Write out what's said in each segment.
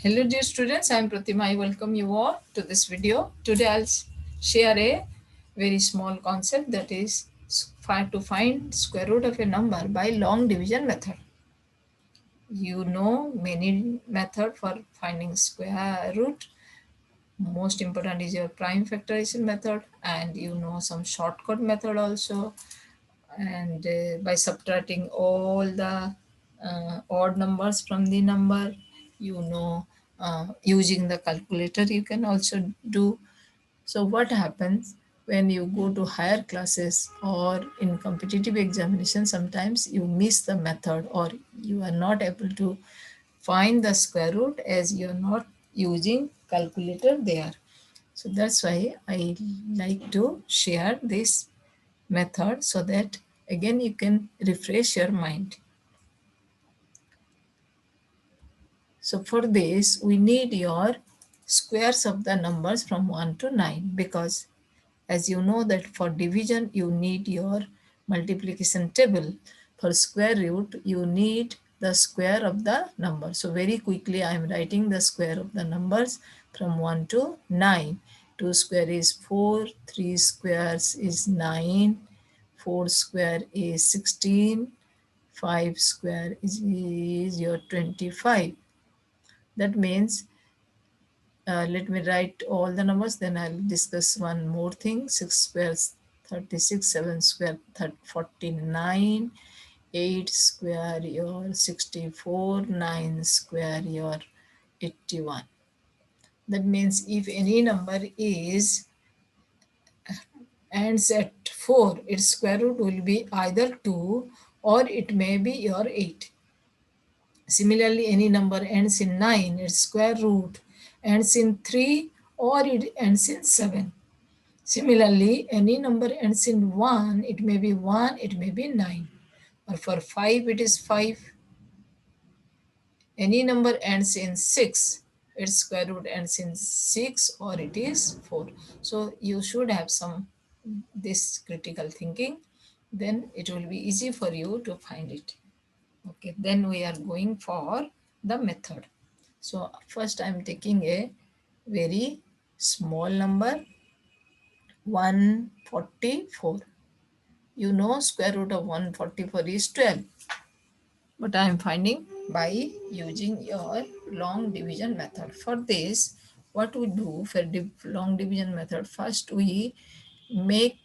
Hello dear students, I am Pratima. I welcome you all to this video. Today I'll share a very small concept, that is to find square root of a number by long division method. You know many method for finding square root. Most important is your prime factorization method, and you know some shortcut method also, and by subtracting all the odd numbers from the number, you know, using the calculator you can also do. So what happens when you go to higher classes or in competitive examination, sometimes you miss the method or you are not able to find the square root as you are not using calculator there. So that's why I like to share this method so that again you can refresh your mind. So for this we need your squares of the numbers from 1 to 9, because as you know that for division you need your multiplication table. For square root you need the square of the number. So very quickly I am writing the square of the numbers from 1 to 9. 2 square is 4, 3 squares is 9, 4 square is 16, 5 square is your 25. That means, let me write all the numbers, then I'll discuss one more thing. 6 squares 36, 7 square 49, 8 square your 64, 9 square your 81. That means if any number is ends at 4, its square root will be either 2 or it may be your 8. Similarly, any number ends in 9, its square root ends in 3 or it ends in 7. Similarly, any number ends in 1, it may be 1, it may be 9. Or for 5, it is 5. Any number ends in 6, its square root ends in 6 or it is 4. So you should have some this critical thinking, then it will be easy for you to find it. Okay, then we are going for the method. So first I am taking a very small number, 144. You know square root of 144 is 12. But I am finding by using your long division method. For this, what we do for long division method, first we make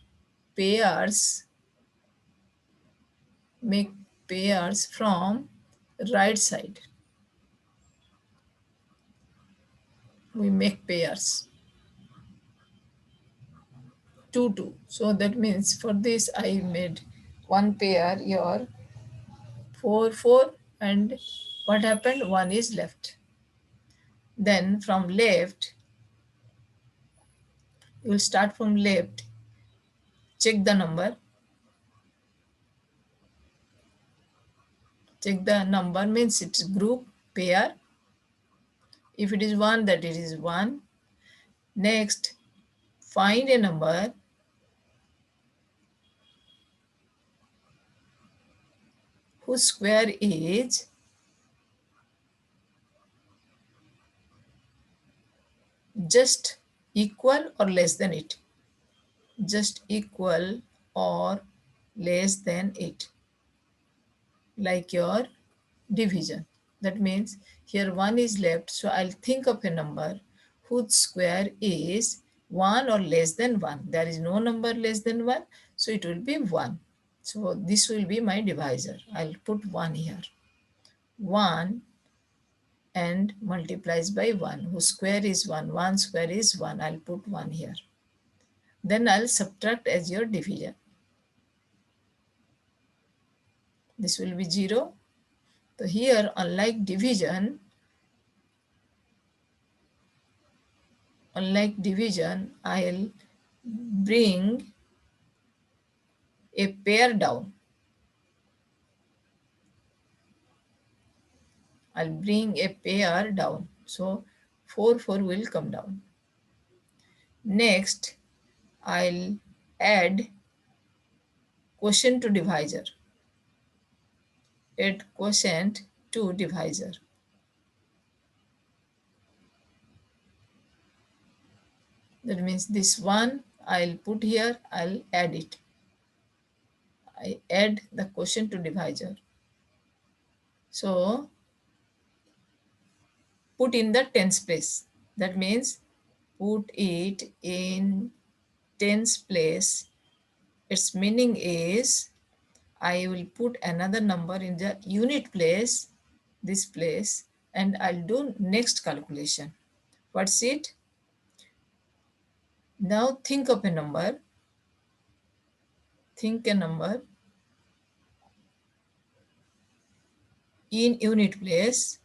pairs, make pairs from right side. We make pairs 2 2. So that means for this I made one pair your 4 4, and what happened, one is left. Then from left, you will start from left, check the number, check the number means it's group pair. If it is 1, that it is 1. Next, find a number whose square is just equal or less than it. Just equal or less than it. Like your division. That means here 1 is left, so I'll think of a number whose square is 1 or less than 1. There is no number less than 1, so it will be 1. So this will be my divisor. I'll put 1 here. 1 and multiplies by 1, whose square is 1. 1 square is 1. I'll put 1 here. Then I'll subtract as your division. This will be 0. So here, unlike division, I'll bring a pair down. I'll bring a pair down. So 4 4 will come down. Next, I'll add quotient to divisor. Add quotient to divisor. That means this one I'll put here, I'll add it. I add the quotient to divisor. So put in the tens place. That means put it in tens place. Its meaning is I will put another number in the unit place, this place, and I'll do next calculation. What's it? Now think of a number. Think a number in unit place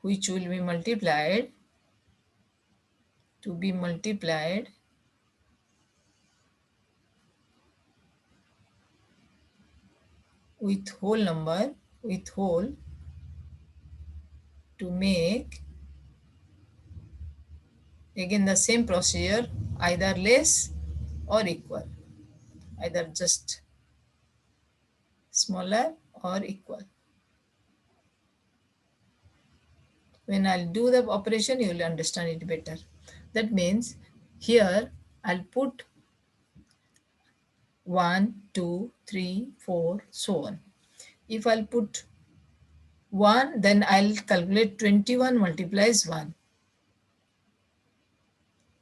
which will be multiplied to be multiplied with whole number, with whole, to make again the same procedure, either less or equal, either just smaller or equal. When I'll do the operation, you will understand it better. That means here I'll put 1, 2, 3, 4, so on. If I'll put 1, then I'll calculate 21 multiplies 1.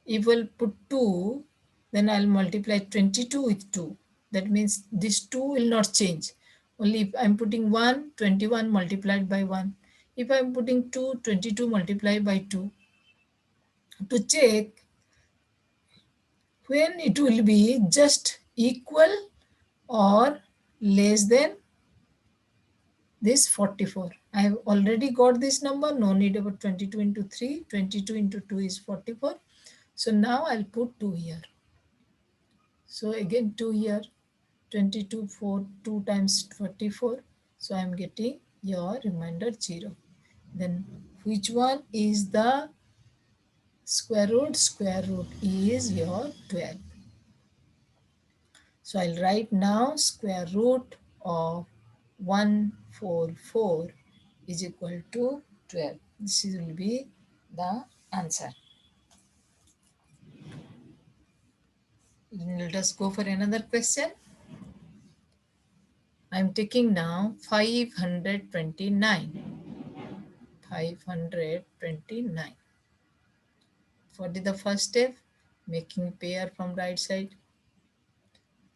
If I'll put 2, then I'll multiply 22 with 2. That means this 2 will not change. Only if I'm putting 1, 21 multiplied by 1. If I'm putting 2, 22 multiplied by 2. To check when it will be just equal or less than this 44. I have already got this number, no need about 22 into 3. 22 into 2 is 44. So now I'll put 2 here. So again 2 here, 22, 4, 2 times 44. So I'm getting your remainder 0. Then which one is the square root? Square root is your 12. So I'll write now square root of 144 is equal to 12. This will be the answer. Let us go for another question. I'm taking now 529. 529. What is the first step? Making pair from right side.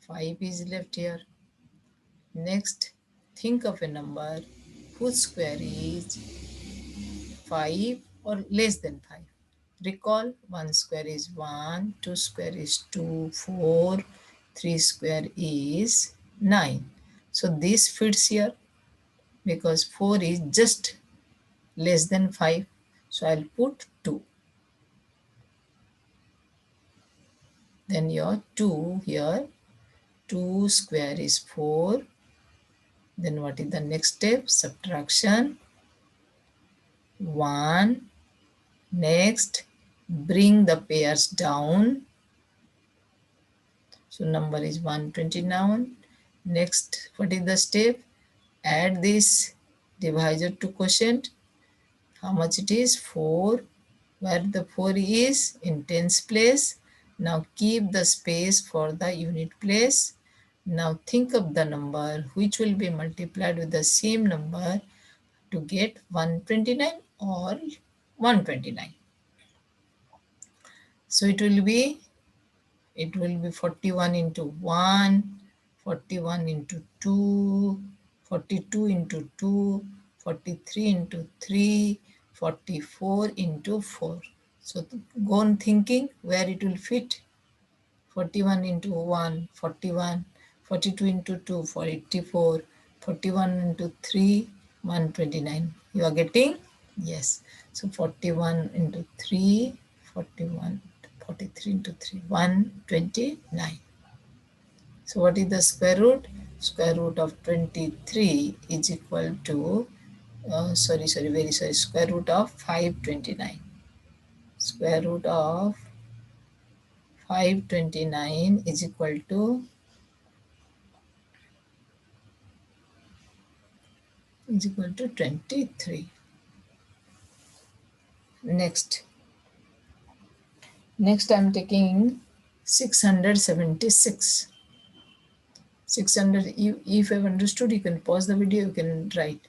5 is left here. Next, think of a number whose square is 5 or less than 5. Recall 1 square is 1, 2 square is 2, 4, 3 square is 9. So this fits here because 4 is just less than 5. So I'll put 2. Then your 2 here, 2 square is 4. Then what is the next step? Subtraction. 1. Next, bring the pairs down. So number is 129. Next, what is the step? Add this divisor to quotient. How much it is? 4. Where the 4 is? In tens place. Now keep the space for the unit place. Now think of the number which will be multiplied with the same number to get 129 or 129. So it will be 41 into 1, 41 into 2, 42 into 2, 43 into 3, 44 into 4. So go on thinking where it will fit. 41 into 1, 41, 42 into 2, 44, 41 into 3, 129. You are getting? Yes. So 41 into 3, 41, 43 into 3, 129. So what is the square root? Square root of 23 is equal to, square root of 529. Square root of 529 is equal to is equal to 23. Next I'm taking 676. 600, if I've understood, you can pause the video, you can write.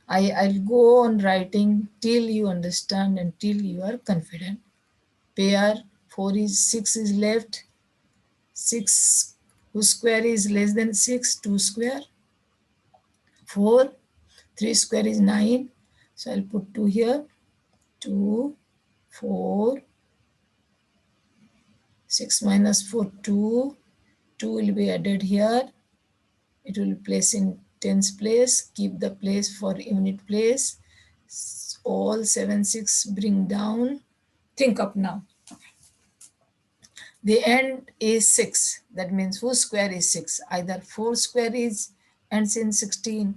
I'll go on writing till you understand and till you are confident. Pair 6 is left. 6 whose square is less than 6, 2 square. 4, 3 square is 9. So I'll put 2 here. 2, 4, 6 minus 4, 2. 2 will be added here. It will place in tens place. Keep the place for unit place. All 7, 6 bring down. Think up now. The end is 6. That means whose square is 6? Either 4 square ends in 16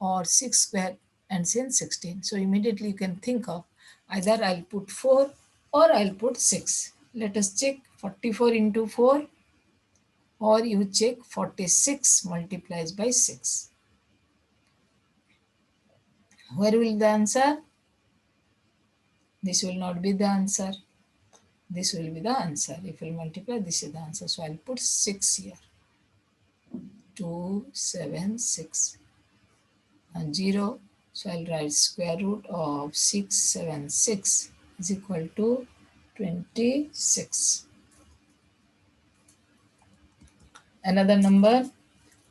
or 6 square ends in 16. So immediately you can think of either I'll put 4 or I'll put 6. Let us check 44 into 4, or you check 46 multiplies by 6. Where will the answer? This will not be the answer. This will be the answer. If we multiply, this is the answer. So I'll put 6 here. 276 and 0. So I'll write square root of 676 is equal to 26. Another number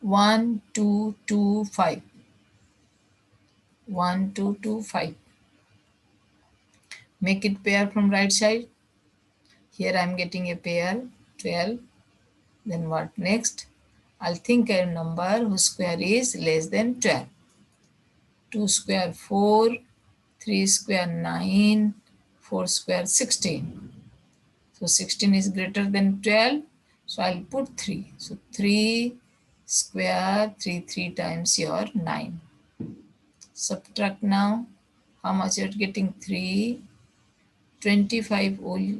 1225. 1225. Make it pair from right side. Here I am getting a pair 12. Then what next? I'll think a number whose square is less than 12. 2 square 4, 3 square 9, 4 square 16. So 16 is greater than 12. So I'll put 3. So 3 square 3 times your 9. Subtract now. How much you're getting? 3. 25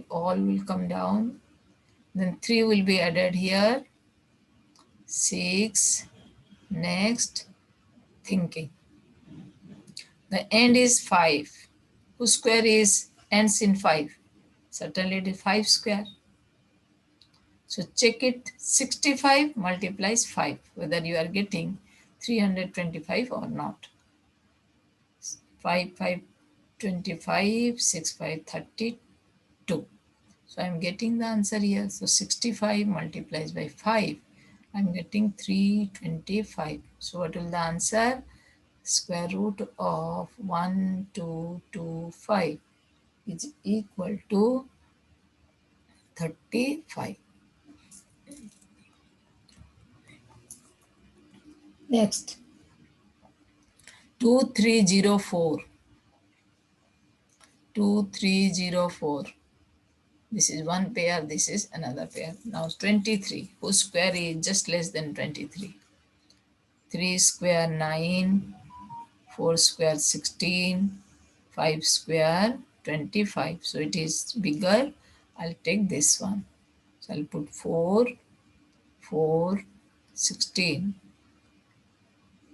all will come down. Then 3 will be added here. 6. Next, thinking. The end is 5. Whose square ends in 5? Certainly it is 5 square. So check it. 65 multiplies 5, whether you are getting 325 or not. 5, 5, 25, 6, 5, 32. So I am getting the answer here. So 65 multiplies by 5. I am getting 325. So what will the answer? Square root of 1225 is equal to 35. Next, 2304. 2304. This is one pair, this is another pair. Now 23, whose square is just less than 23. 3 square 9, 4 square 16, 5 square 25. So it is bigger. I'll take this one. So I'll put 4, 4, 16.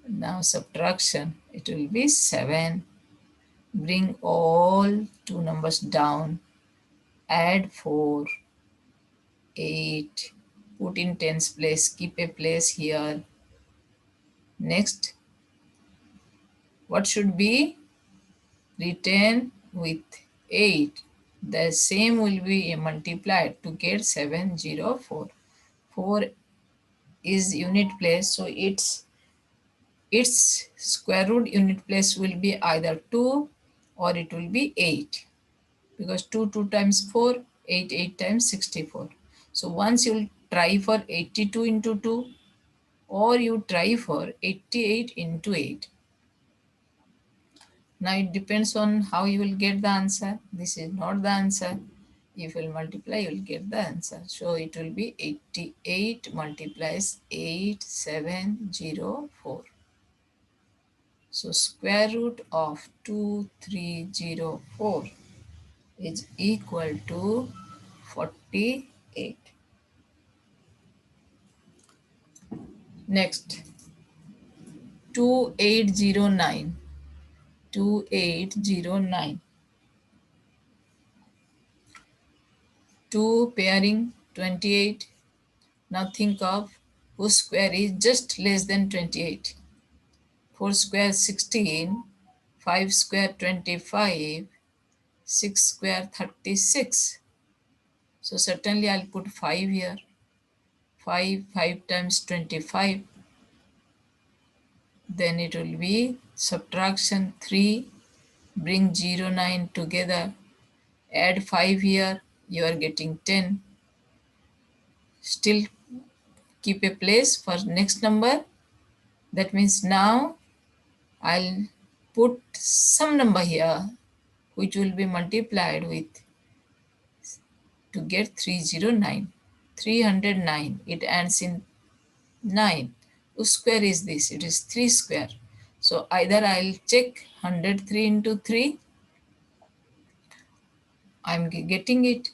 Now subtraction, it will be 7. Bring all two numbers down. Add 4, 8. Put in tens place, keep a place here. Next, what should be written with 8? The same will be multiplied to get 704. 4 is unit place, so its square root unit place will be either 2 or it will be 8, because 2 times 4, 8 times 64. So once you will try for 82 into 2, or you try for 88 into 8. Now it depends on how you will get the answer. This is not the answer. If you will multiply, you will get the answer. So it will be 88 multiplies 8704. So square root of 2304 is equal to 48. Next, 2809. 2809. 2 pairing 28. Now think of whose square is just less than 28. 4 square 16, 5 square 25, 6 square 36. So certainly I'll put 5 here. 5 times 25. Then it will be subtraction 3. Bring 0, 9 together. Add 5 here. You are getting 10. Still keep a place for next number. That means now I'll put some number here which will be multiplied with to get 309. 309. It ends in 9. Whose square is this? It is 3 square. So either I'll check 103 into 3. I'm getting it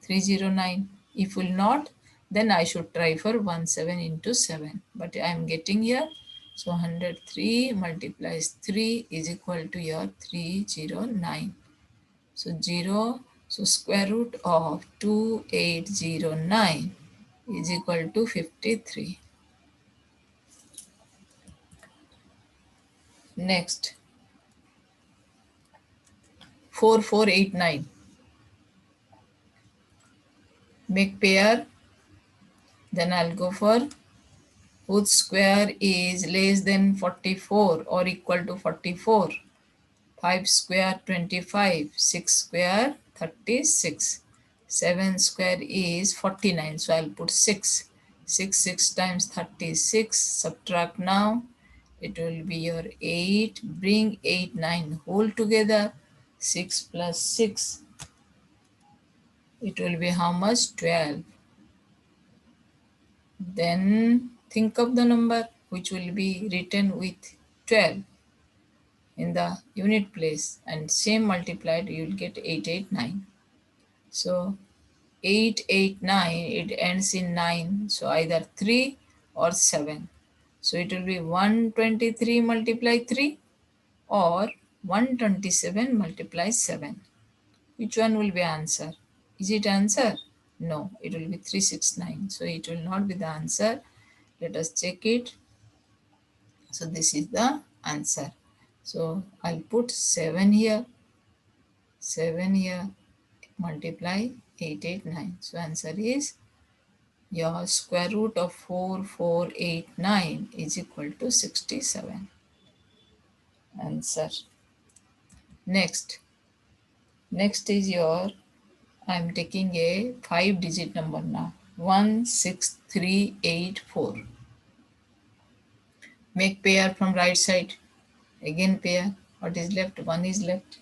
309. If will not, then I should try for 17 into 7. But I'm getting here. So 103 multiplies 3 is equal to your 309. So 0. So square root of 2809 is equal to 53. Next, 4489. Make pair. Then I'll go for whose square is less than 44 or equal to 44. 5 square 25, 6 square 36, 7 square is 49. So I'll put 6. 6 times 36. Subtract now. It will be your 8. Bring 8, 9 whole together. 6 plus 6. It will be how much? 12. Then think of the number which will be written with 12 in the unit place and same multiplied you will get 889. So 889 it ends in 9, so either 3 or 7. So it will be 123 multiply 3 or 127 multiply 7. Which one will be answer? Is it answer? No, it will be 369. So it will not be the answer. Let us check it. So this is the answer. So I'll put 7 here. 7 here. Multiply 889. So answer is your square root of 4489 is equal to 67. Answer. Next. Next is your, I'm taking a 5-digit number now. 16384. Make pair from right side. Again pair. What is left? 1 is left.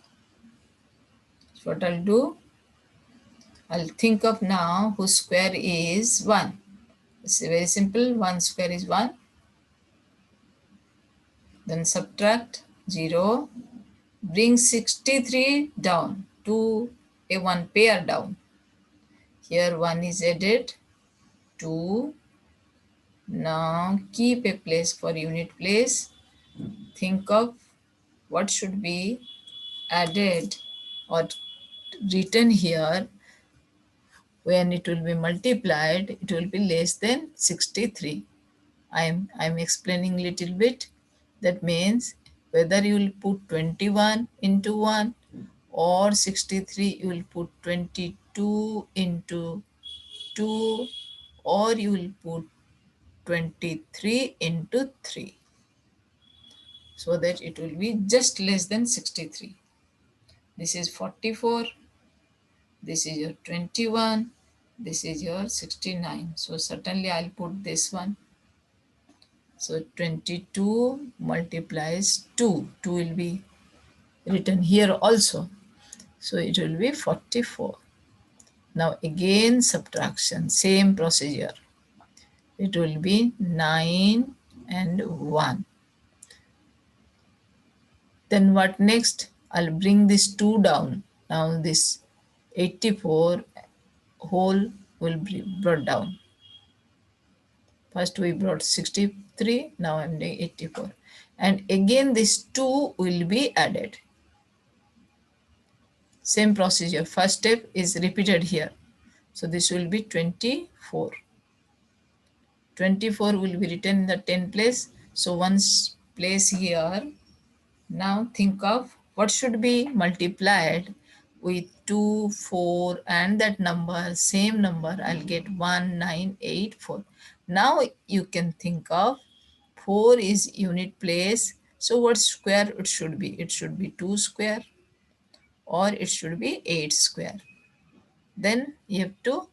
So what I'll do? I'll think of now whose square is 1. It's very simple. 1 square is 1. Then subtract 0. Bring 63 down to a 1 pair down. Here 1 is added. 2. Now keep a place for unit place. Think of what should be added or written here. When it will be multiplied, it will be less than 63. I'm explaining little bit. That means whether you will put 21 into 1 or 63, you will put 22 into 2 or you will put 23 into 3. So that it will be just less than 63. This is 44. This is your 21. This is your 69. So certainly I'll put this one. So 22 multiplies 2. 2 will be written here also. So it will be 44. Now again subtraction, same procedure. It will be 9 and 1. Then what next? I'll bring this 2 down. Now this 84 whole will be brought down. First we brought 63 3. Now I'm doing 84. And again this 2 will be added. Same procedure. First step is repeated here. So this will be 24. 24 will be written in the 10 place. So once place here. Now think of what should be multiplied with 2, 4 and that number, same number, I'll get 1984. Now you can think of 4 is unit place. So what square it should be? It should be 2 square or it should be 8 square. Then you have to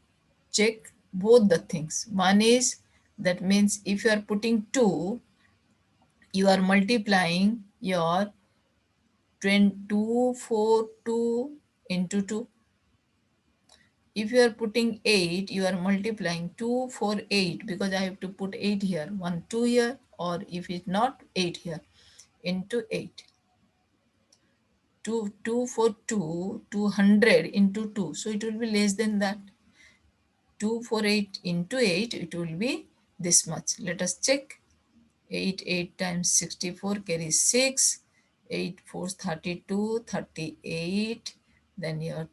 check both the things. One is, that means if you are putting 2, you are multiplying your 242 into 2. If you are putting 8, you are multiplying 2 for 8 because I have to put 8 here, 1 2 here, or if it's not 8 here, into 8. 2 for 2, 200 into 2. So it will be less than that. 2 for 8 into 8, it will be this much. Let us check. 8 times 64 carries 6. 8 4 32, 38. Then your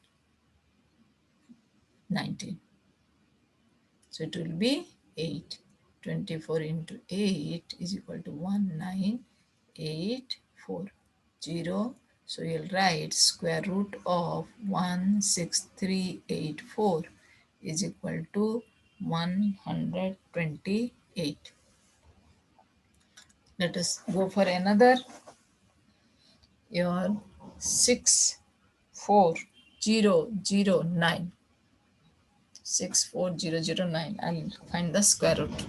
19. So it will be 8. 24 into 8 is equal to 1984. 0. So you'll write square root of 16384 is equal to 128. Let us go for another. Your 64009. 64009. I'll find the square root.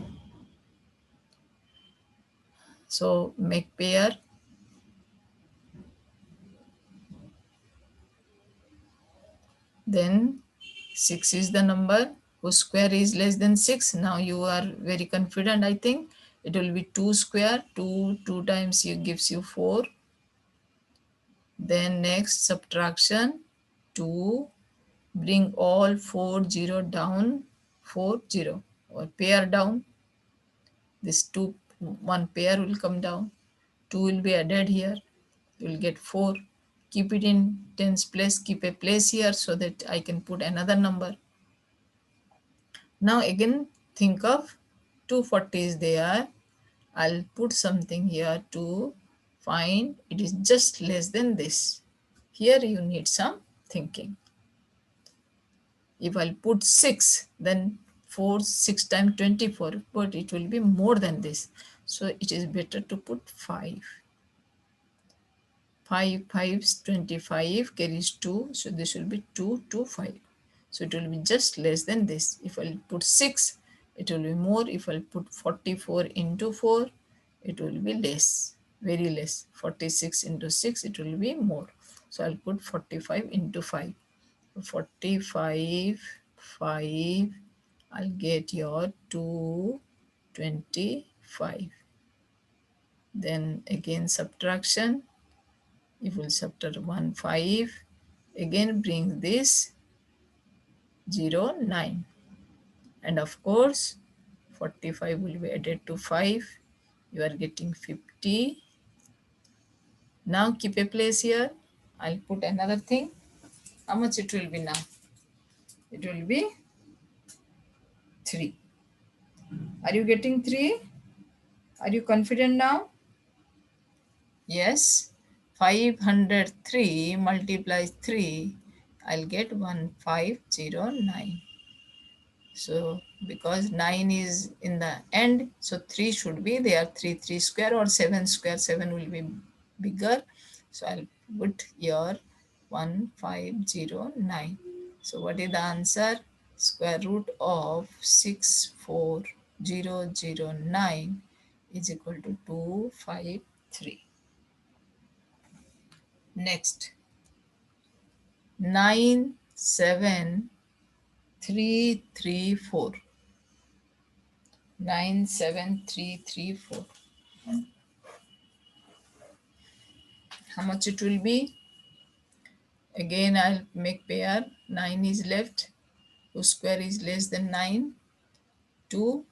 So make pair. Then 6 is the number whose square is less than 6. Now you are very confident, I think. It will be 2 square. 2 times gives you 4. Then next subtraction. 2. Bring all 0 down. 0 or pair down. This 2, 1 pair will come down. 2 will be added here. You will get 4. Keep it in tens place. Keep a place here so that I can put another number. Now again think of 240 is there. I'll put something here to find it is just less than this. Here you need some thinking. If I'll put 6, then 6 times 24, but it will be more than this. So it is better to put 5. 5 5s 25 carries 2. So this will be 2 2 5. So it will be just less than this. If I'll put 6, it will be more. If I'll put 44 into 4, it will be less, very less. 46 into 6, it will be more. So I'll put 45 into 5. 45, 5, I'll get your 225. Then again subtraction. If we'll subtract 1, 5, again bring this 0, 9. And of course, 45 will be added to 5. You are getting 50. Now keep a place here. I'll put another thing. How much it will be now? It will be 3. Are you getting 3? Are you confident now? Yes. 503 multiplies 3. I'll get 1509. So because 9 is in the end, so 3 should be there. 3 square or 7 square. 7 will be bigger. So I'll put here 1509. So what is the answer? Square root of 64009 is equal to 253. Next, 97334. 97334. How much it will be? Again, I'll make pair. 9 is left. 2 square is less than 9. 2.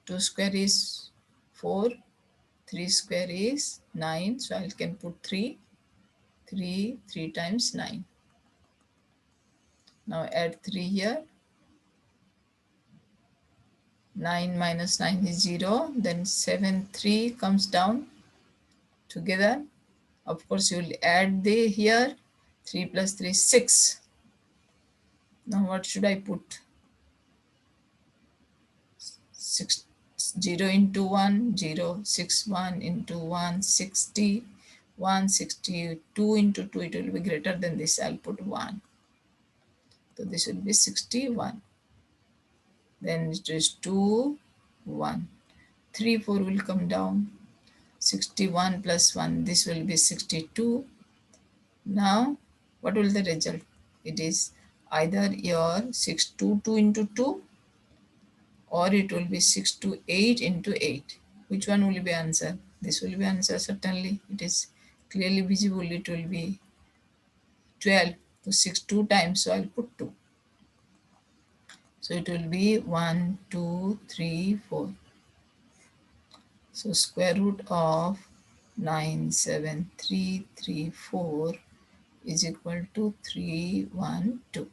2 square is 4. 3 square is 9. So I can put 3. 3 times 9. Now add 3 here. 9 minus 9 is 0. Then 7, 3 comes down together. Of course, you will add the here. 3 plus 3 is 6. Now what should I put? 6, 0 into 1, 0, 6, 1 into 1, 60, 162 into 2, it will be greater than this. I'll put 1. So this will be 61. Then it is 2, 1. 3, 4 will come down. 61 plus 1, this will be 62. Now, what will the result? It is either your 622 into 2 or it will be 628 into 8. Which one will be answer? This will be answer certainly. It is clearly visible. It will be 12. So 6 2 times. So I'll put 2. So it will be 1, 2, 3, 4. So square root of 97334 is equal to 312.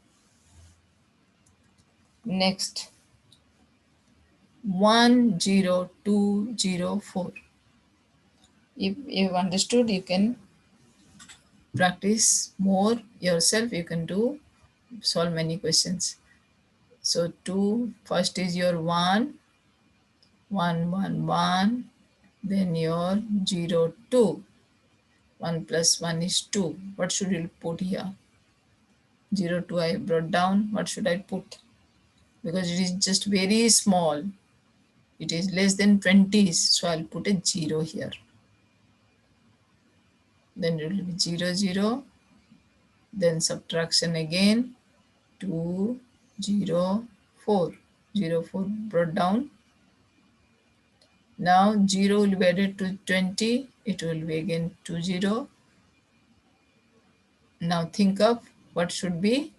Next, 10204. If you've understood, you can practice more yourself. You can solve many questions. So 2, first is your 1, 1, 1, 1, then your 0, 2. 1 plus 1 is 2. What should you put here? 0, 2 I brought down. What should I put? Because it is just very small. It is less than 20. So I'll put a 0 here. Then it will be 0, 0. Then subtraction again. 2, 0, 4. 0, 4 brought down. Now 0 will be added to 20. It will be again 2, 0. Now think of what should be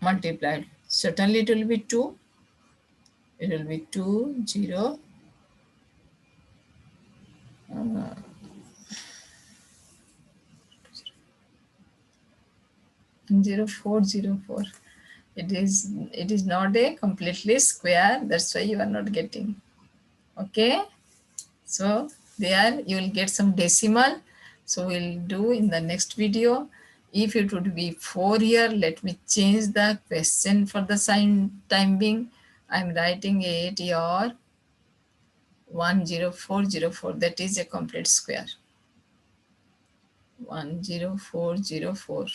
multiplied. Certainly it will be 2. It will be 2, 0. 0404. It is not a completely square. That's why you are not getting. Okay. So there you will get some decimal. So we'll do in the next video. If it would be 4 here, let me change the question for the time being. I'm writing it your 10404. That is a complete square. 10404.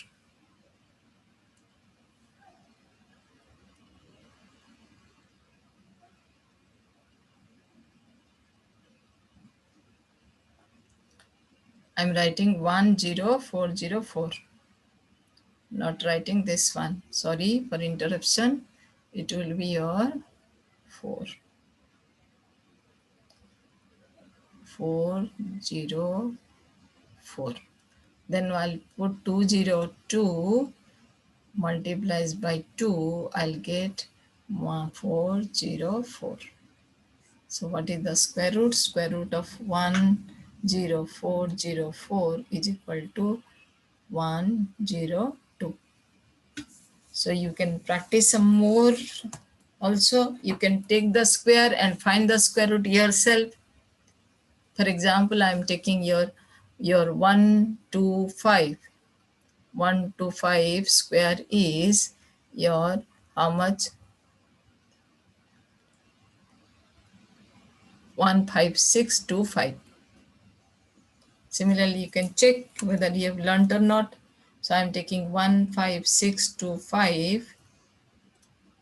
I'm writing 10404. Not writing this one. Sorry for interruption. It will be your 4. 404. Then I'll put 202 multiplies by 2. I'll get 404. So what is the square root? Square root of 10404 is equal to 102. So you can practice some more. Also, you can take the square and find the square root yourself. For example, I am taking your 125. 125 square is your how much? 15625. Similarly, you can check whether you have learnt or not. So I am taking 15625.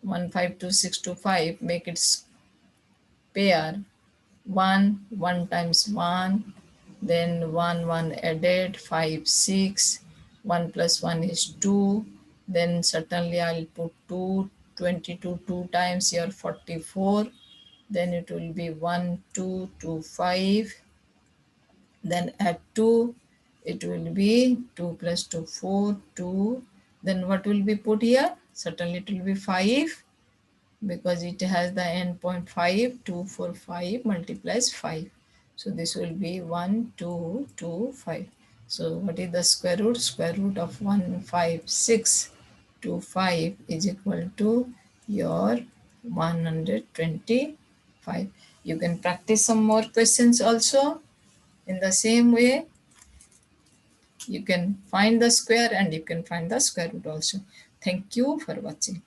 152625. Make it pair. 1 times 1, then 1 added, 5 6, 1 plus 1 is 2, then certainly I'll put 2, 22 2 times here 44, then it will be 1 2 2 5, then add 2, it will be 2 plus 2 4 2, then what will be put here? Certainly it will be 5, because it has the endpoint 5. 2 4 5 multiplies 5. So this will be 1 2 2 5. So what is the square root? Square root of 156 to 5 is equal to your 125. You can practice some more questions also. In the same way, you can find the square and you can find the square root also. Thank you for watching.